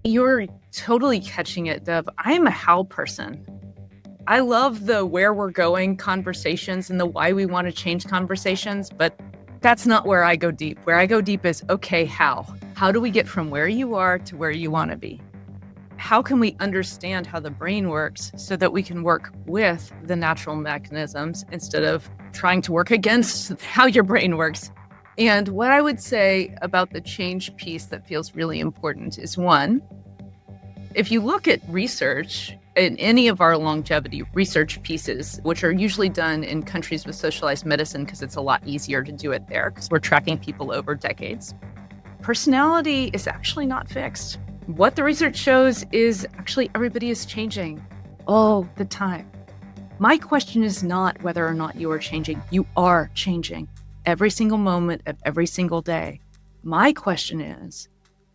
You're totally catching it, Dov. I'm a how person. I love the where we're going conversations and the why we want to change conversations, but that's not where I go deep. Where I go deep is, okay, how? How do we get from where you are to where you want to be? How can we understand how the brain works so that we can work with the natural mechanisms instead of trying to work against how your brain works? And what I would say about the change piece that feels really important is, one, if you look at research in any of our longevity research pieces, which are usually done in countries with socialized medicine because it's a lot easier to do it there because we're tracking people over decades, personality is actually not fixed. What the research shows is actually everybody is changing all the time. My question is not whether or not you are changing. You are changing every single moment of every single day. My question is,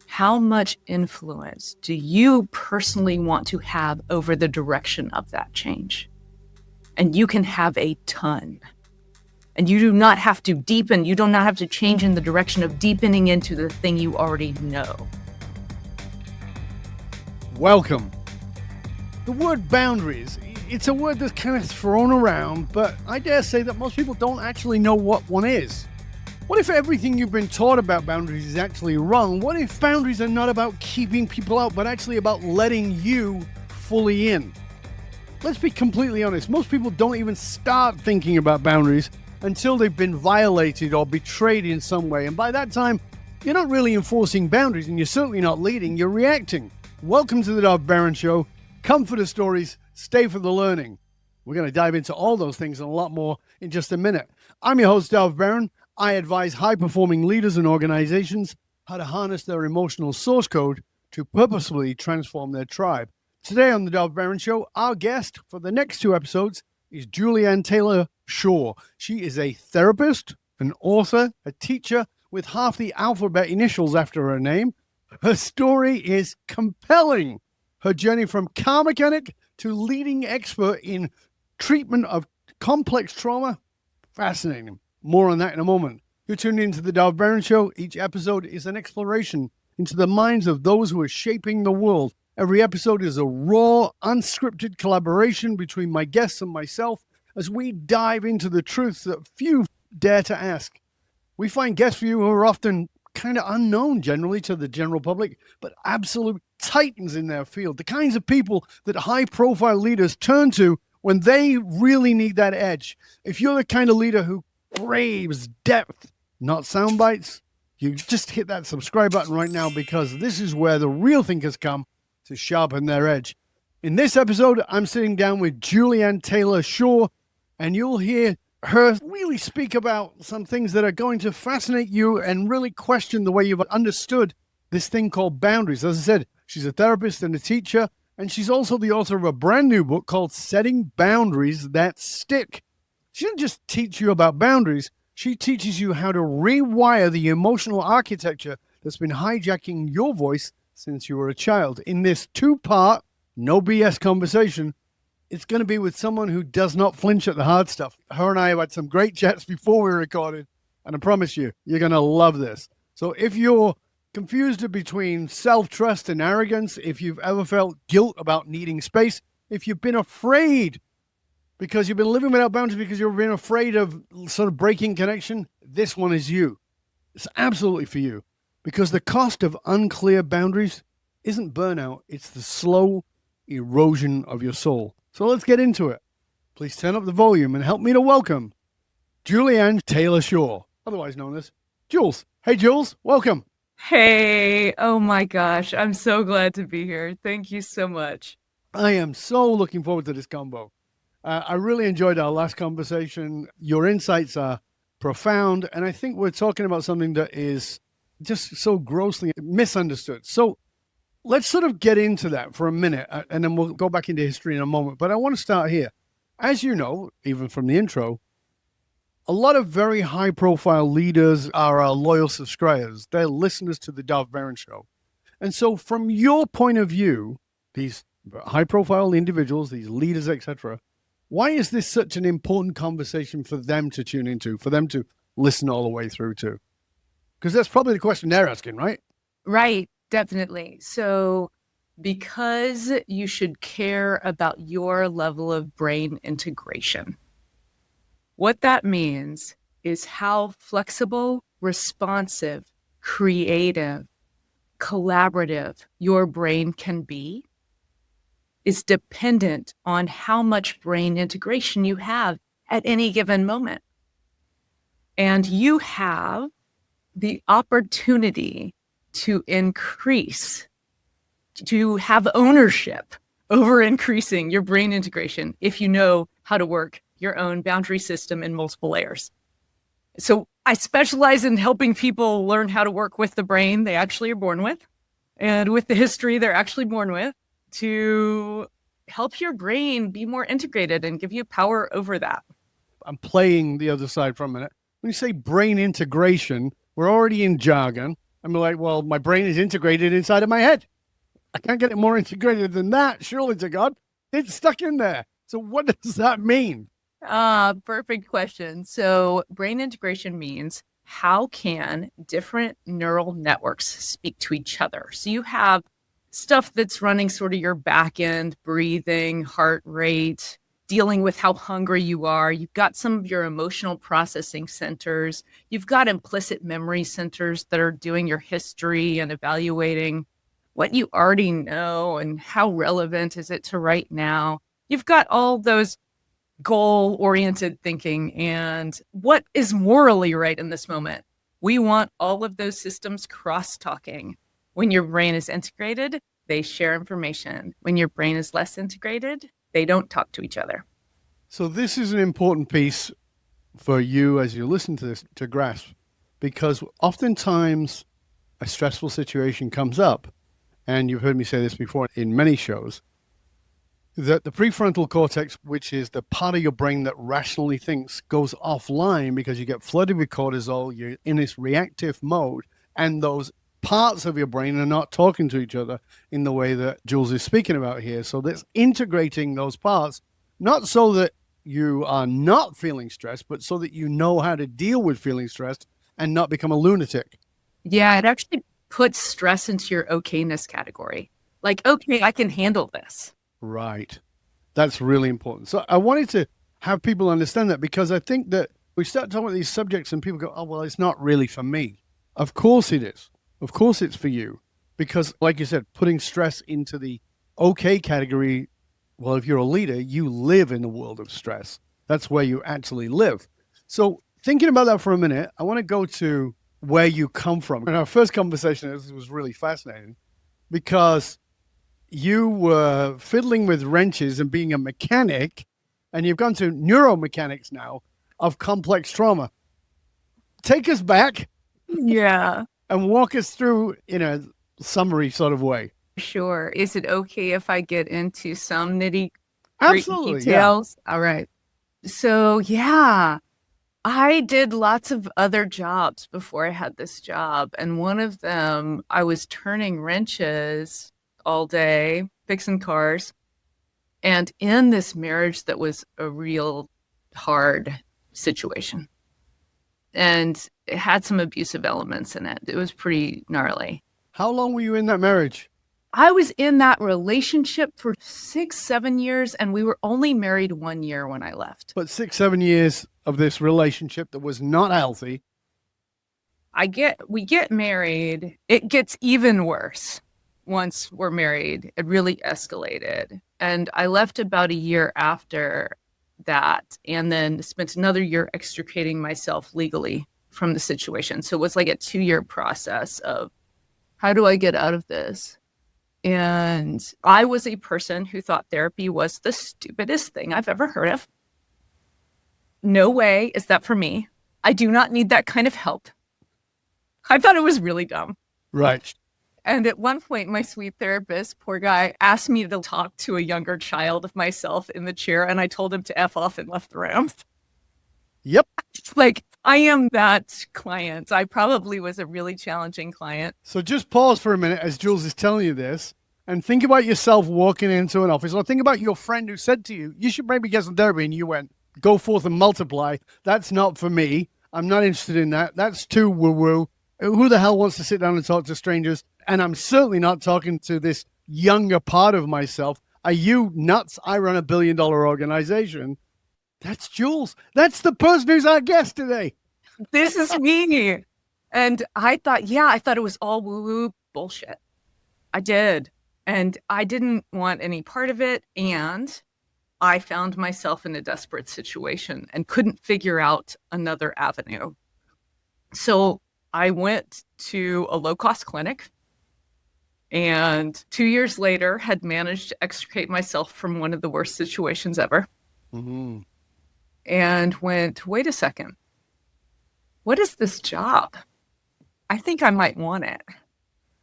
how much influence do you personally want to have over the direction of that change? And you can have a ton. And you do not have to deepen. You do not have to change in the direction of deepening into the thing you already know. Welcome. The word boundaries, it's a word that's kind of thrown around, but I dare say that most people don't actually know what one is. What if everything you've been taught about boundaries is actually wrong? What if boundaries are not about keeping people out, but actually about letting you fully in? Let's be completely honest. Most people don't even start thinking about boundaries until they've been violated or betrayed in some way. And by that time, you're not really enforcing boundaries, and you're certainly not leading, you're reacting. Welcome to the Dov Baron Show. Come for the stories, stay for the learning. We're going to dive into all those things and a lot more in just a minute. I'm your host, Dov Baron. I advise high-performing leaders and organizations how to harness their emotional source code to purposefully transform their tribe. Today on the Dov Baron Show, our guest for the next two episodes is Juliane Taylor Shore. She is a therapist, an author, a teacher with half the alphabet initials after her name. Her story is compelling. Her journey from car mechanic to leading expert in treatment of complex trauma, fascinating. More on that in a moment. You're tuned into the Dov Baron Show. Each episode is an exploration into the minds of those who are shaping the world. Every episode is a raw, unscripted collaboration between my guests and myself as we dive into the truths that few dare to ask. We find guests for you who are often kind of unknown generally to the general public, but absolute titans in their field. The kinds of people that high-profile leaders turn to when they really need that edge. If you're the kind of leader who craves depth, not sound bites, you just hit that subscribe button right now, because this is where the real thinkers come to sharpen their edge. In this episode, I'm sitting down with Juliane Taylor Shore, and you'll hear her really speak about some things that are going to fascinate you and really question the way you've understood this thing called boundaries. As I said, she's a therapist and a teacher, and she's also the author of a brand new book called Setting Boundaries That Stick. She doesn't just teach you about boundaries, she teaches you how to rewire the emotional architecture that's been hijacking your voice since you were a child. In this two-part, no BS conversation, it's going to be with someone who does not flinch at the hard stuff. Her and I have had some great chats before we recorded, and I promise you, you're going to love this. So if you're confused between self-trust and arrogance, if you've ever felt guilt about needing space, if you've been afraid because you've been living without boundaries because you've been afraid of sort of breaking connection, this one is you. It's absolutely for you, because the cost of unclear boundaries isn't burnout, it's the slow erosion of your soul. So let's get into it. Please turn up the volume and help me to welcome Juliane Taylor Shore, otherwise known as Jules. Hey, Jules, welcome. Hey, oh my gosh, I'm so glad to be here. Thank you so much. I am so looking forward to this combo. I really enjoyed our last conversation. Your insights are profound, and I think we're talking about something that is just so grossly misunderstood. So let's sort of get into that for a minute, and then we'll go back into history in a moment. But I want to start here. As you know, even from the intro, a lot of very high-profile leaders are our loyal subscribers. They're listeners to the Dov Baron Show. And so from your point of view, these high-profile individuals, these leaders, etc., why is this such an important conversation for them to tune into, for them to listen all the way through to? Because that's probably the question they're asking, right? Right, definitely. So Because you should care about your level of brain integration. What that means is how flexible, responsive, creative, collaborative your brain can be is dependent on how much brain integration you have at any given moment. And you have the opportunity to increase, to have ownership over increasing your brain integration if you know how to work your own boundary system in multiple layers. So I specialize in helping people learn how to work with the brain they actually are born with and with the history they're actually born with to help your brain be more integrated and give you power over that. I'm playing the other side for a minute. When you say brain integration, we're already in jargon. I'm like, well, my brain is integrated inside of my head. I can't get it more integrated than that. Surely to God, it's stuck in there. So what does that mean? Perfect question. So brain integration means how can different neural networks speak to each other? So you have stuff that's running sort of your back end, breathing, heart rate, dealing with how hungry you are. You've got some of your emotional processing centers. You've got implicit memory centers that are doing your history and evaluating what you already know and how relevant is it to right now. You've got all those goal-oriented thinking and what is morally right in this moment. We want all of those systems cross-talking. When your brain is integrated, they share information. When your brain is less integrated, they don't talk to each other. So this is an important piece for you as you listen to this to grasp, because oftentimes a stressful situation comes up, and you've heard me say this before in many shows, that the prefrontal cortex, which is the part of your brain that rationally thinks, goes offline because you get flooded with cortisol, you're in this reactive mode, and those parts of your brain are not talking to each other in the way that Jules is speaking about here. So that's integrating those parts, not so that you are not feeling stressed, but so that you know how to deal with feeling stressed and not become a lunatic. Yeah, it actually puts stress into your okayness category. Like, okay, I can handle this. Right. That's really important. So I wanted to have people understand that, because I think that we start talking about these subjects and people go, oh, well, it's not really for me. Of course it is. Of course it's for you. Because like you said, putting stress into the okay category, well, if you're a leader, you live in the world of stress. That's where you actually live. So thinking about that for a minute, I want to go to where you come from. In our first conversation, this was really fascinating because you were fiddling with wrenches and being a mechanic, and you've gone to neuromechanics now of complex trauma. Take us back. Yeah. And walk us through in a summary sort of way. Sure. Is it okay if I get into some nitty-gritty Absolutely, details? Yeah. All right. So, yeah, I did lots of other jobs before I had this job. And one of them, I was turning wrenches all day, fixing cars. And in this marriage that was a real hard situation. And it had some abusive elements in it. It was pretty gnarly. How long were you in that marriage? I was in that relationship for 6-7 years, and we were only married 1 year when I left. But 6-7 years of this relationship that was not healthy. We get married. It gets even worse once we're married. It really escalated. And I left about a year after that, and then spent another year extricating myself legally from the situation. So it was like a 2-year process of how do I get out of this? And I was a person who thought therapy was the stupidest thing I've ever heard of. No way is that for me. I do not need that kind of help. I thought it was really dumb. Right. And at one point, my sweet therapist, poor guy, asked me to talk to a younger child of myself in the chair, and I told him to F off and left the room. Yep. Like, I am that client. I probably was a really challenging client. So just pause for a minute as Jules is telling you this, and think about yourself walking into an office, or think about your friend who said to you, you should maybe get some therapy, and you went, go forth and multiply. That's not for me. I'm not interested in that. That's too woo-woo. Who the hell wants to sit down and talk to strangers? And I'm certainly not talking to this younger part of myself. Are you nuts? I run a $1 billion organization. That's Jules. That's the person who's our guest today. This is me. And I thought it was all woo-woo bullshit. I did. And I didn't want any part of it. And I found myself in a desperate situation and couldn't figure out another avenue. So I went to a low-cost clinic, and 2 years later had managed to extricate myself from one of the worst situations ever. Mm-hmm. And went, wait a second, what is this job? I think I might want it.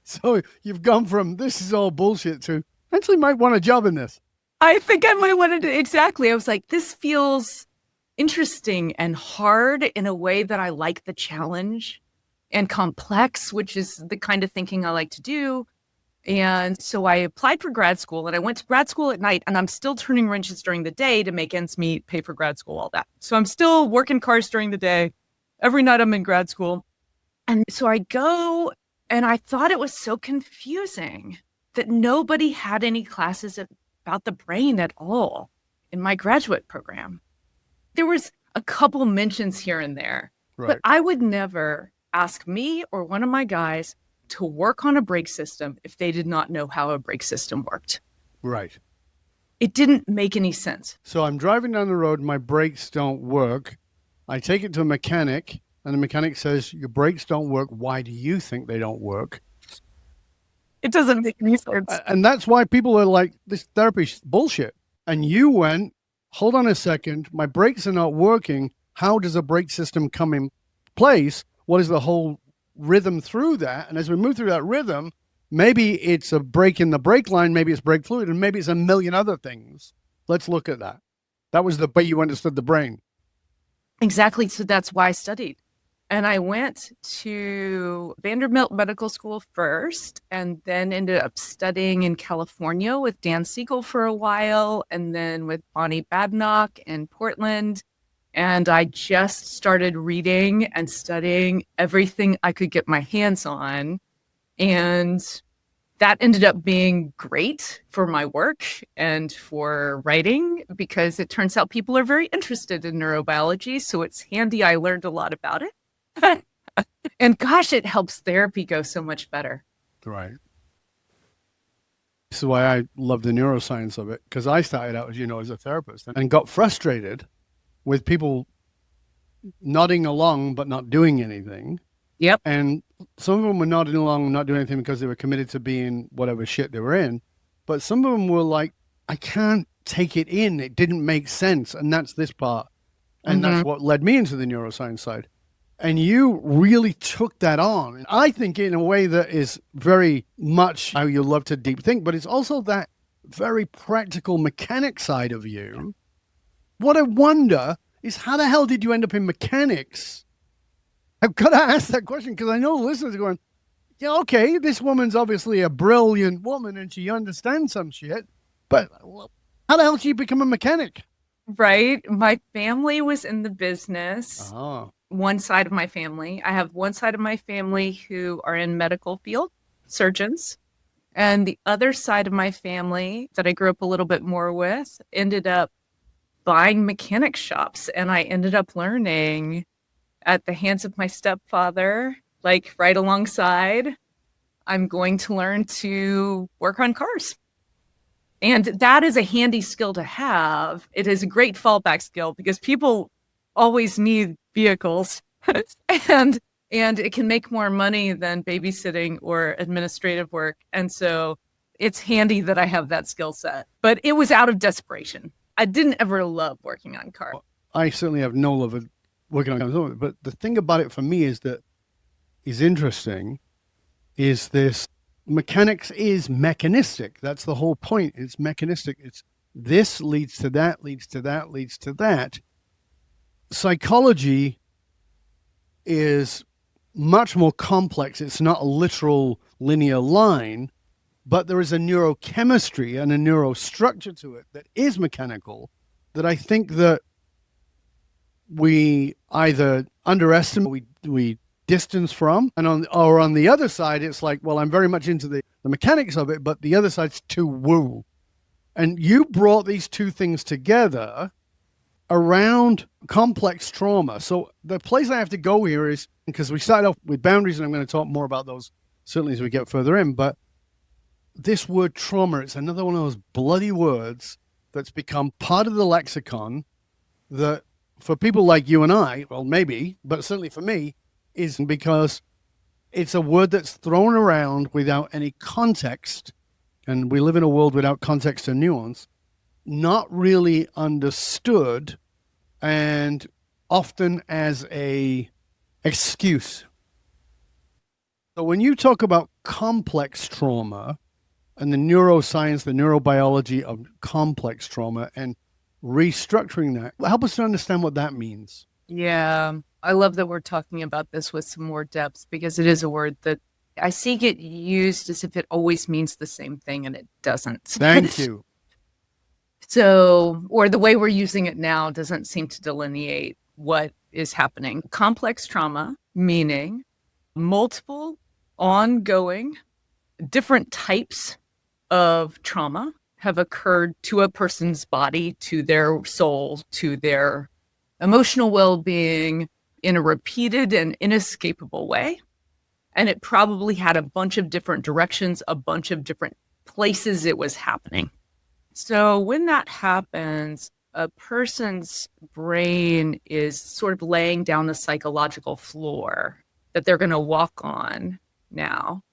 So you've gone from this is all bullshit to actually might want a job in this. I think I might want it. Exactly. I was like, this feels interesting and hard in a way that I like the challenge, and complex, which is the kind of thinking I like to do. And so I applied for grad school, and I went to grad school at night, and I'm still turning wrenches during the day to make ends meet, pay for grad school, all that. So I'm still working cars during the day. Every night I'm in grad school. And so I go, and I thought it was so confusing that nobody had any classes about the brain at all in my graduate program. There was a couple mentions here and there, Right. but I would never ask me or one of my guys to work on a brake system if they did not know how a brake system worked. Right. It didn't make any sense. So I'm driving down the road, my brakes don't work. I take it to a mechanic, and the mechanic says, your brakes don't work. Why do you think they don't work? It doesn't make any sense. And that's why people are like, this therapy's bullshit. And you went, hold on a second, my brakes are not working. How does a brake system come in place? What is the whole rhythm through that? And as we move through that rhythm, maybe it's a break in the brake line, maybe it's brake fluid, and maybe it's a million other things. Let's look at that. That was the way you understood the brain. Exactly. So that's why I studied. And I went to Vanderbilt Medical School first, and then ended up studying in California with Dan Siegel for a while, and then with Bonnie Badenoch in Portland. And I just started reading and studying everything I could get my hands on. And that ended up being great for my work and for writing, because it turns out people are very interested in neurobiology. So it's handy. I learned a lot about it. And gosh, it helps therapy go so much better. Right. This is why I love the neuroscience of it, because I started out, as you know, as a therapist and got frustrated with people nodding along but not doing anything. Yep. And some of them were nodding along, not doing anything because they were committed to being whatever shit they were in. But some of them were like, I can't take it in. It didn't make sense. And that's this part. And that's what led me into the neuroscience side. And you really took that on. And I think in a way that is very much how you love to deep think, but it's also that very practical mechanic side of you. What I wonder is, how the hell did you end up in mechanics? I've got to ask that question, because I know listeners are going, yeah, okay, this woman's obviously a brilliant woman and she understands some shit, but how the hell did she become a mechanic? Right. My family was in the business. Oh. One side of my family. I have one side of my family who are in medical field, surgeons. And the other side of my family that I grew up a little bit more with ended up buying mechanic shops. And I ended up learning at the hands of my stepfather, like right alongside, I'm going to learn to work on cars. And that is a handy skill to have. It is a great fallback skill because people always need vehicles and it can make more money than babysitting or administrative work. And so it's handy that I have that skill set, but it was out of desperation. I didn't ever love working on cars. I certainly have no love of working on cars, but the thing about it for me is that is interesting is this mechanics is mechanistic. That's the whole point. It's mechanistic. It's this leads to that, leads to that, leads to that. Psychology is much more complex. It's not a literal linear line, but there is a neurochemistry and a neurostructure to it that is mechanical that I think that we either underestimate, we distance from. And on the other side, it's like, well, I'm very much into the mechanics of it, but the other side's to woo. And you brought these two things together around complex trauma. So the place I have to go here is, because we started off with boundaries, and I'm going to talk more about those certainly as we get further in, but this word trauma, it's another one of those bloody words that's become part of the lexicon that for people like you and I, well, maybe, but certainly for me, is because it's a word that's thrown around without any context. And we live in a world without context and nuance, not really understood, and often as a excuse. So when you talk about complex trauma and the neuroscience, the neurobiology of complex trauma and restructuring that, help us to understand what that means. Yeah, I love that we're talking about this with some more depth, because it is a word that I see get used as if it always means the same thing, and it doesn't. Thank you. So, or the way we're using it now doesn't seem to delineate what is happening. Complex trauma, meaning multiple, ongoing, different types of trauma have occurred to a person's body, to their soul, to their emotional well-being in a repeated and inescapable way. And it probably had a bunch of different directions, a bunch of different places it was happening. So when that happens, a person's brain is sort of laying down the psychological floor that they're going to walk on now,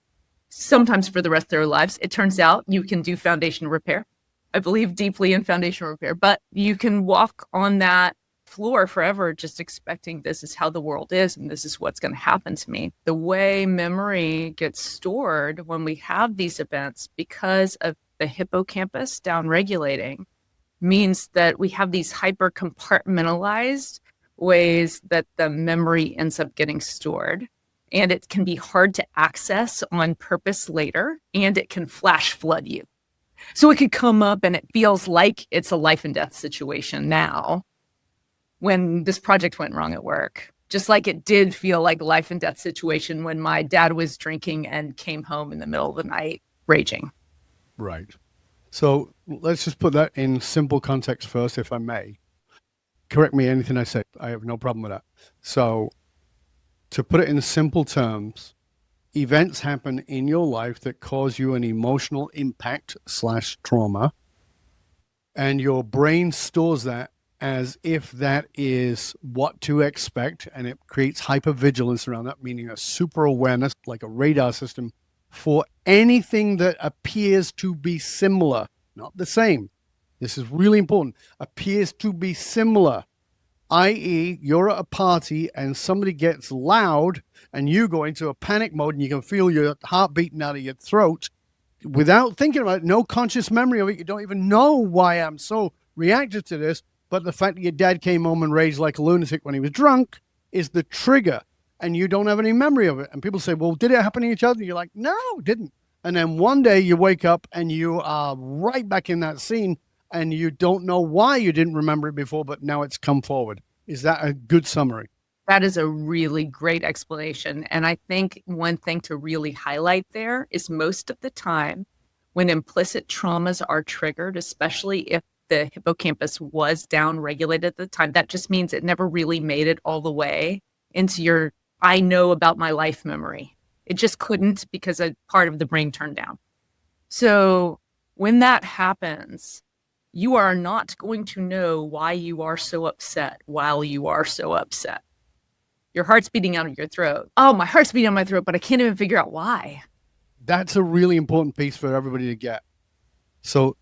sometimes for the rest of their lives. It turns out you can do foundation repair. I believe deeply in foundation repair, but you can walk on that floor forever just expecting this is how the world is and this is what's going to happen to me. The way memory gets stored when we have these events, because of the hippocampus downregulating, means that we have these hyper compartmentalized ways that the memory ends up getting stored. And it can be hard to access on purpose later, and it can flash flood you. So it could come up and it feels like it's a life and death situation now when this project went wrong at work, just like it did feel like a life and death situation when my dad was drinking and came home in the middle of the night raging. Right. So let's just put that in simple context first, if I may. Correct me anything I say. I have no problem with that. So to put it in simple terms, events happen in your life that cause you an emotional impact / trauma, and your brain stores that as if that is what to expect, and it creates hypervigilance around that, meaning a super awareness, like a radar system, for anything that appears to be similar, not the same. This is really important. Appears to be similar, i.e., you're at a party and somebody gets loud and you go into a panic mode and you can feel your heart beating out of your throat without thinking about it, no conscious memory of it. You don't even know why I'm so reactive to this. But the fact that your dad came home and raged like a lunatic when he was drunk is the trigger, and you don't have any memory of it. And people say, well, did it happen to each other? And you're like, no, it didn't. And then one day you wake up and you are right back in that scene, and you don't know why you didn't remember it before, but now it's come forward. Is that a good summary? That is a really great explanation. And I think one thing to really highlight there is most of the time when implicit traumas are triggered, especially if the hippocampus was down-regulated at the time, that just means it never really made it all the way into your I know about my life memory. It just couldn't, because a part of the brain turned down. So when that happens, you are not going to know why you are so upset while you are so upset. Your heart's beating out of your throat. Oh, my heart's beating out of my throat, but I can't even figure out why. That's a really important piece for everybody to get. So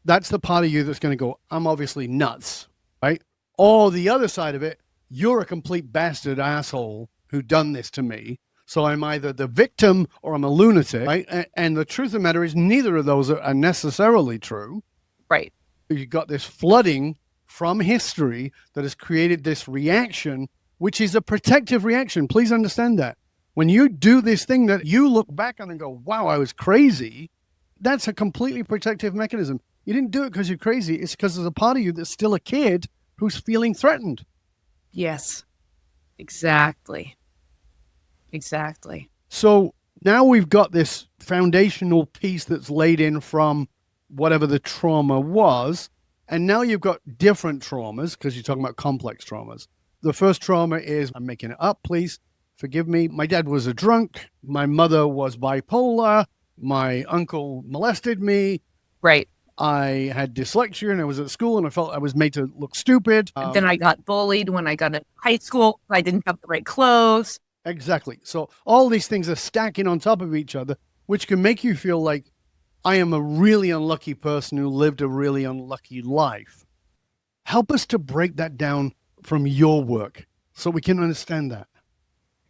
that's the part of you that's going to go, I'm obviously nuts, right? Or the other side of it, you're a complete bastard asshole who done this to me. So I'm either the victim or I'm a lunatic, right? And the truth of the matter is neither of those are necessarily true. Right. You've got this flooding from history that has created this reaction, which is a protective reaction. Please understand that. When you do this thing that you look back on and go, wow, I was crazy, that's a completely protective mechanism. You didn't do it because you're crazy. It's because there's a part of you that's still a kid who's feeling threatened. Yes, exactly. Exactly. So now we've got this foundational piece that's laid in from whatever the trauma was. And now you've got different traumas because you're talking about complex traumas. The first trauma is, I'm making it up, please forgive me. My dad was a drunk. My mother was bipolar. My uncle molested me. Right. I had dyslexia and I was at school and I felt I was made to look stupid. Then I got bullied when I got into high school. I didn't have the right clothes. Exactly. So all these things are stacking on top of each other, which can make you feel like I am a really unlucky person who lived a really unlucky life. Help us to break that down from your work so we can understand that.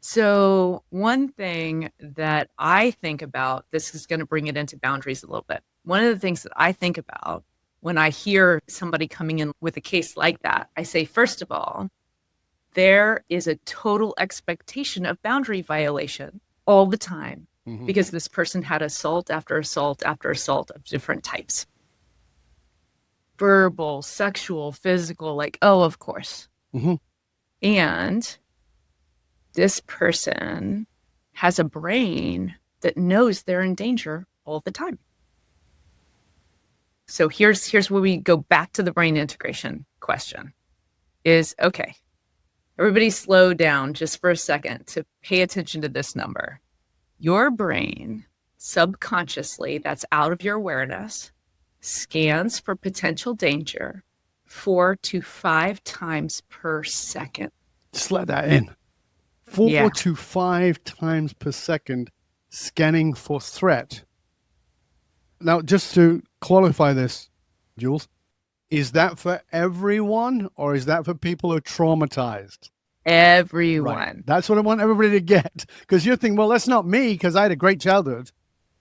So one thing that I think about, this is going to bring it into boundaries a little bit. One of the things that I think about when I hear somebody coming in with a case like that, I say, first of all, there is a total expectation of boundary violation all the time because this person had assault after assault after assault of different types. Verbal, sexual, physical, like, oh, of course. And this person has a brain that knows they're in danger all the time. So here's where we go back to the brain integration question is, okay, everybody slow down just for a second to pay attention to this number. Your brain subconsciously, that's out of your awareness, scans for potential danger 4 to 5 times per second. Just let that in. 4 to 5 times per second scanning for threat. Now, just to qualify this, Jules, is that for everyone or is that for people who are traumatized? Everyone. Right. That's what I want everybody to get. Because you're thinking, well, that's not me because I had a great childhood.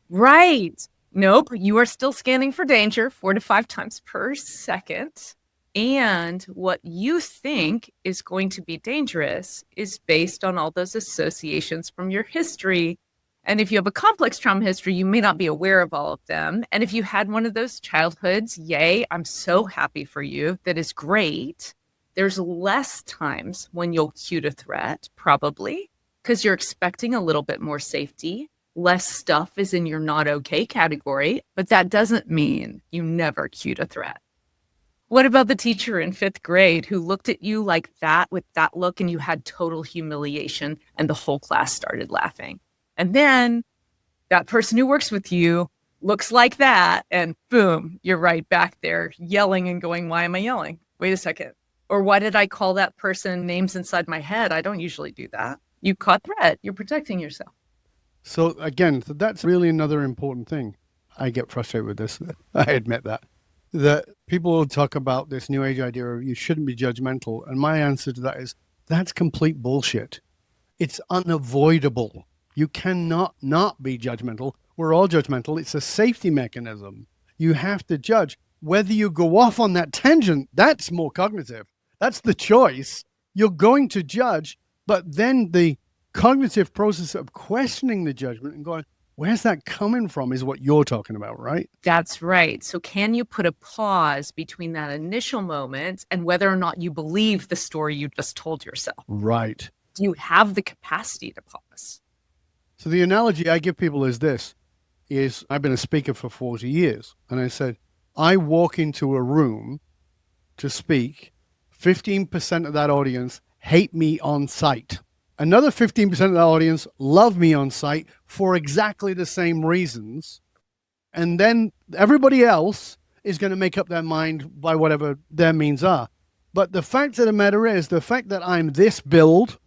Right. Nope. You are still scanning for danger 4 to 5 times per second. And what you think is going to be dangerous is based on all those associations from your history. And if you have a complex trauma history, you may not be aware of all of them. And if you had one of those childhoods, yay, I'm so happy for you. That is great. There's less times when you'll cue a threat, probably, because you're expecting a little bit more safety. Less stuff is in your not okay category, but that doesn't mean you never cued a threat. What about the teacher in 5th grade who looked at you like that with that look and you had total humiliation and the whole class started laughing? And then that person who works with you looks like that and boom, you're right back there yelling and going, why am I yelling? Wait a second. Or why did I call that person names inside my head? I don't usually do that. You caught threat. You're protecting yourself. So again, that's really another important thing. I get frustrated with this. I admit that people will talk about this new age idea of you shouldn't be judgmental. And my answer to that is that's complete bullshit. It's unavoidable. You cannot not be judgmental. We're all judgmental. It's a safety mechanism. You have to judge. Whether you go off on that tangent, that's more cognitive. That's the choice. You're going to judge, but then the cognitive process of questioning the judgment and going, where's that coming from is what you're talking about, right? That's right. So can you put a pause between that initial moment and whether or not you believe the story you just told yourself? Right. Do you have the capacity to pause? So the analogy I give people is this, is I've been a speaker for 40 years. And I said, I walk into a room to speak, 15% of that audience hate me on sight. Another 15% of the audience love me on sight for exactly the same reasons. And then everybody else is going to make up their mind by whatever their means are. But the fact of the matter is, the fact that I'm this build,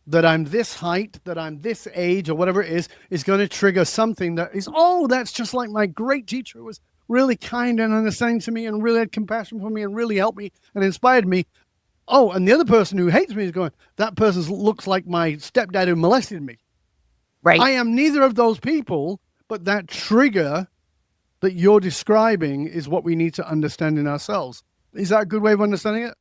that I'm this height, that I'm this age, or whatever it is going to trigger something that is, oh, that's just like my great teacher who was really kind and understanding to me and really had compassion for me and really helped me and inspired me. Oh, and the other person who hates me is going, that person looks like my stepdad who molested me. Right. I am neither of those people, but that trigger that you're describing is what we need to understand in ourselves. Is that a good way of understanding it?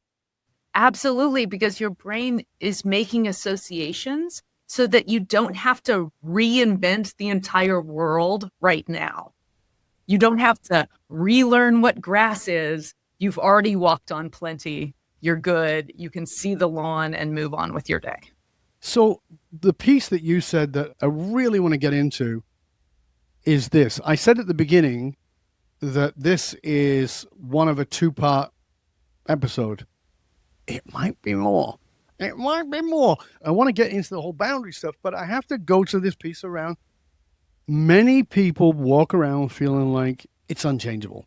Absolutely, because your brain is making associations so that you don't have to reinvent the entire world right now. You don't have to relearn what grass is. You've already walked on plenty. You're good. You can see the lawn and move on with your day. So the piece that you said that I really want to get into is this. I said at the beginning that this is one of a two-part episode. It might be more. It might be more. I want to get into the whole boundary stuff, but I have to go to this piece around. Many people walk around feeling like it's unchangeable.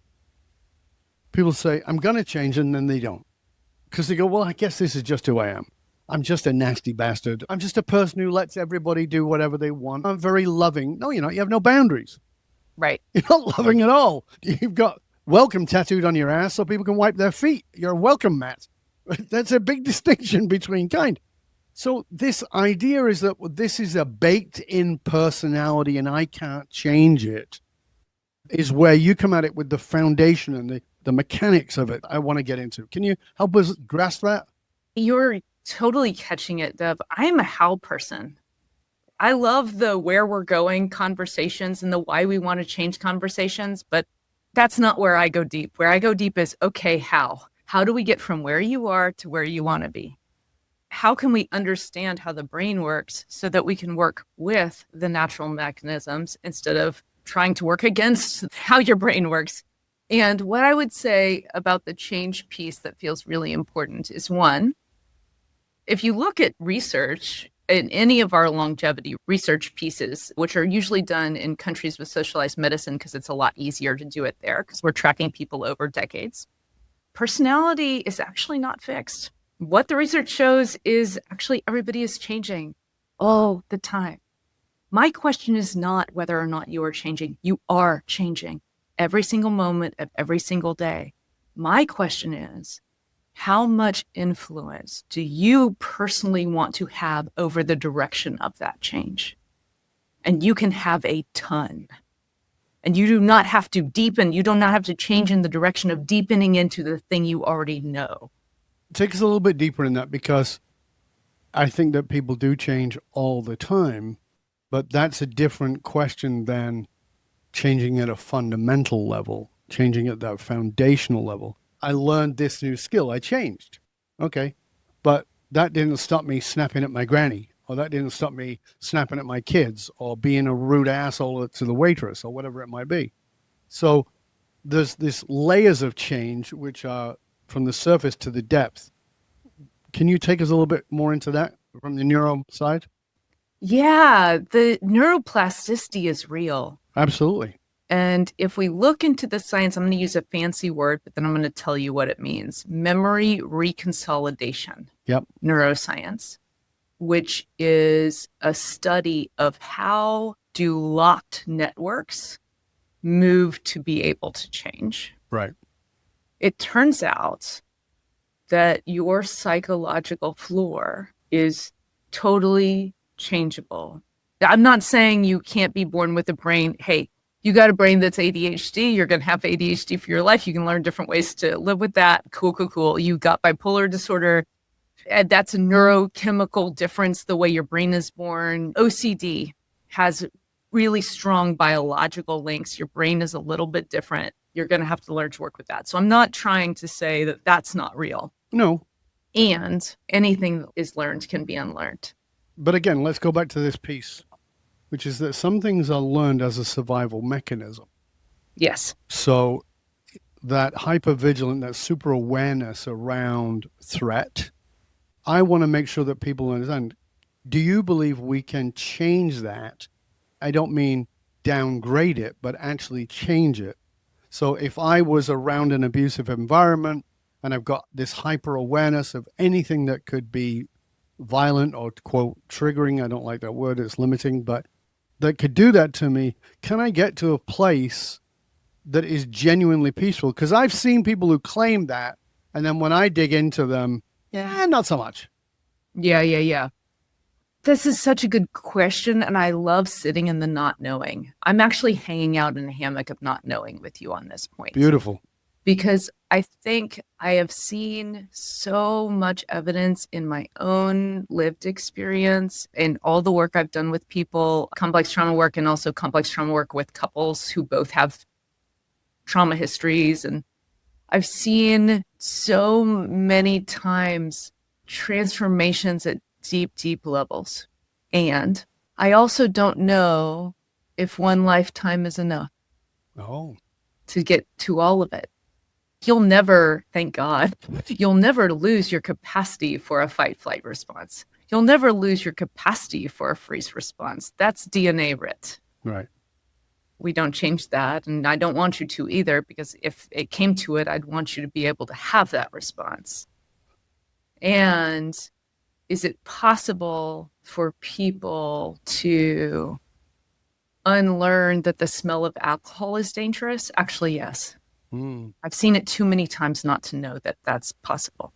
People say, I'm going to change, and then they don't. Because they go, well, I guess this is just who I am. I'm just a nasty bastard. I'm just a person who lets everybody do whatever they want. I'm very loving. No, you're not. You have no boundaries. Right. You're not loving at all. You've got welcome tattooed on your ass so people can wipe their feet. You're a welcome mat. That's a big distinction between kind. So this idea is that this is a baked-in personality and I can't change it, is where you come at it with the foundation and the mechanics of it I want to get into. Can you help us grasp that? You're totally catching it, Dov. I'm a how person. I love the where we're going conversations and the why we want to change conversations, but that's not where I go deep. Where I go deep is, okay, how? How do we get from where you are to where you want to be? How can we understand how the brain works so that we can work with the natural mechanisms instead of trying to work against how your brain works? And what I would say about the change piece that feels really important is, one, if you look at research in any of our longevity research pieces, which are usually done in countries with socialized medicine because it's a lot easier to do it there because we're tracking people over decades, personality is actually not fixed. What the research shows is actually everybody is changing all the time. My question is not whether or not you are changing. You are changing every single moment of every single day. My question is, how much influence do you personally want to have over the direction of that change? And you can have a ton. And you do not have to deepen. You do not have to change in the direction of deepening into the thing you already know. Take us a little bit deeper in that, because I think that people do change all the time, but that's a different question than changing at a fundamental level, changing at that foundational level. I learned this new skill. I changed. Okay. But that didn't stop me snapping at my granny, or that didn't stop me snapping at my kids, or being a rude asshole to the waitress, or whatever it might be. So there's this layers of change, which are from the surface to the depth. Can you take us a little bit more into that from the neuro side? Yeah, the neuroplasticity is real. Absolutely. And if we look into the science, I'm going to use a fancy word, but then I'm going to tell you what it means. Memory reconsolidation. Yep. Neuroscience, which is a study of how do locked networks move to be able to change. Right. It turns out that your psychological floor is totally changeable. I'm not saying you can't be born with a brain. Hey, you got a brain that's ADHD. You're going to have ADHD for your life. You can learn different ways to live with that. Cool. You got bipolar disorder. And that's a neurochemical difference, the way your brain is born. OCD has really strong biological links. Your brain is a little bit different. You're going to have to learn to work with that. So I'm not trying to say that that's not real. No. And anything that is learned can be unlearned. But again, let's go back to this piece, which is that some things are learned as a survival mechanism. Yes. So that hypervigilant, that super awareness around threat, I want to make sure that people understand, do you believe we can change that? I don't mean downgrade it, but actually change it. So if I was around an abusive environment and I've got this hyper awareness of anything that could be violent or, quote, triggering, I don't like that word, it's limiting, but that could do that to me, can I get to a place that is genuinely peaceful? Because I've seen people who claim that, and then when I dig into them, not so much. Yeah. This is such a good question, and I love sitting in the not knowing. I'm actually hanging out in a hammock of not knowing with you on this point. Beautiful. Because I think I have seen so much evidence in my own lived experience and all the work I've done with people, complex trauma work, and also complex trauma work with couples who both have trauma histories. And I've seen so many times transformations at deep, deep levels. And I also don't know if one lifetime is enough to get to all of it. You'll never, thank God, you'll never lose your capacity for a fight-flight response. You'll never lose your capacity for a freeze response. That's DNA writ. Right. We don't change that. And I don't want you to either, because if it came to it, I'd want you to be able to have that response. And is it possible for people to unlearn that the smell of alcohol is dangerous? Actually, yes. I've seen it too many times not to know that that's possible.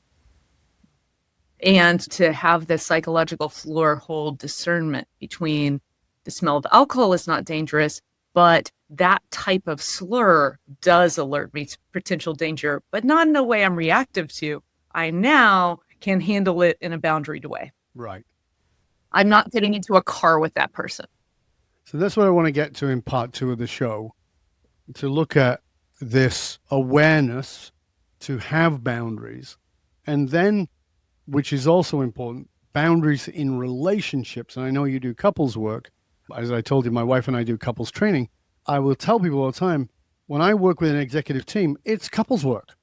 And to have the psychological floor hold discernment between the smell of alcohol is not dangerous, but that type of slur does alert me to potential danger, but not in a way I'm reactive to. I now can handle it in a boundaried way. Right. I'm not getting into a car with that person. So that's what I want to get to in part 2 of the show, to look at this awareness, to have boundaries, and then, which is also important, boundaries in relationships. And I know you do couples work. As I told you, my wife and I do couples training. I will tell people all the time, when I work with an executive team, it's couples work.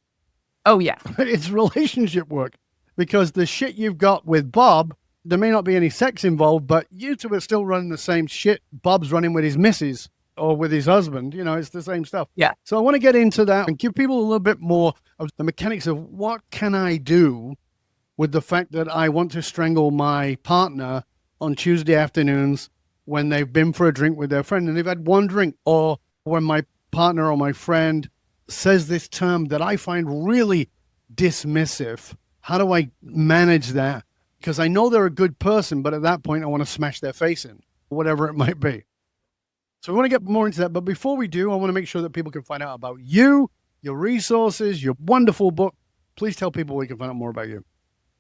Oh, yeah. It's relationship work. Because the shit you've got with Bob, there may not be any sex involved, but you two are still running the same shit Bob's running with his missus or with his husband. You know, it's the same stuff. Yeah. So I want to get into that and give people a little bit more of the mechanics of what can I do with the fact that I want to strangle my partner on Tuesday afternoons when they've been for a drink with their friend and they've had one drink, or when my partner or my friend says this term that I find really dismissive. How do I manage that? Because I know they're a good person, but at that point I want to smash their face in, whatever it might be. So we want to get more into that. But before we do, I want to make sure that people can find out about you, your resources, your wonderful book. Please tell people where you can find out more about you.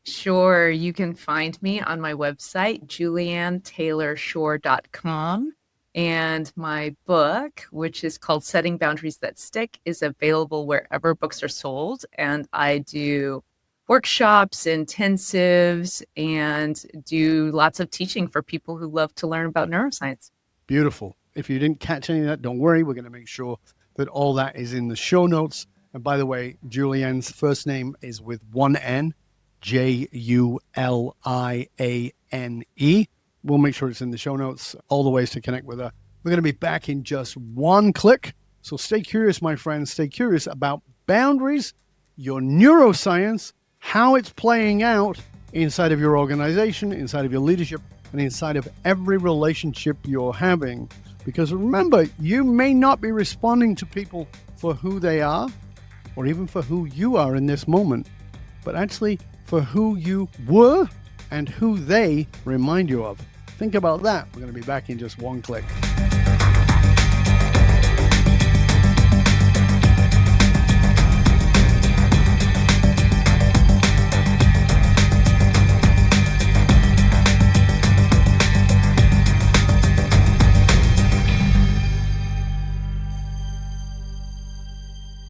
Sure. You can find me on my website, JulianneTaylorShore.com. And my book, which is called Setting Boundaries That Stick, is available wherever books are sold. And I do workshops, intensives, and do lots of teaching for people who love to learn about neuroscience. Beautiful. If you didn't catch any of that, don't worry. We're going to make sure that all that is in the show notes. And by the way, Julianne's first name is with one N, Juliane. We'll make sure it's in the show notes, all the ways to connect with her. We're going to be back in just one click. So stay curious, my friends. Stay curious about boundaries, your neuroscience, how it's playing out inside of your organization, inside of your leadership, and inside of every relationship you're having. Because remember, you may not be responding to people for who they are, or even for who you are in this moment, but actually for who you were and who they remind you of. Think about that. We're going to be back in just one click.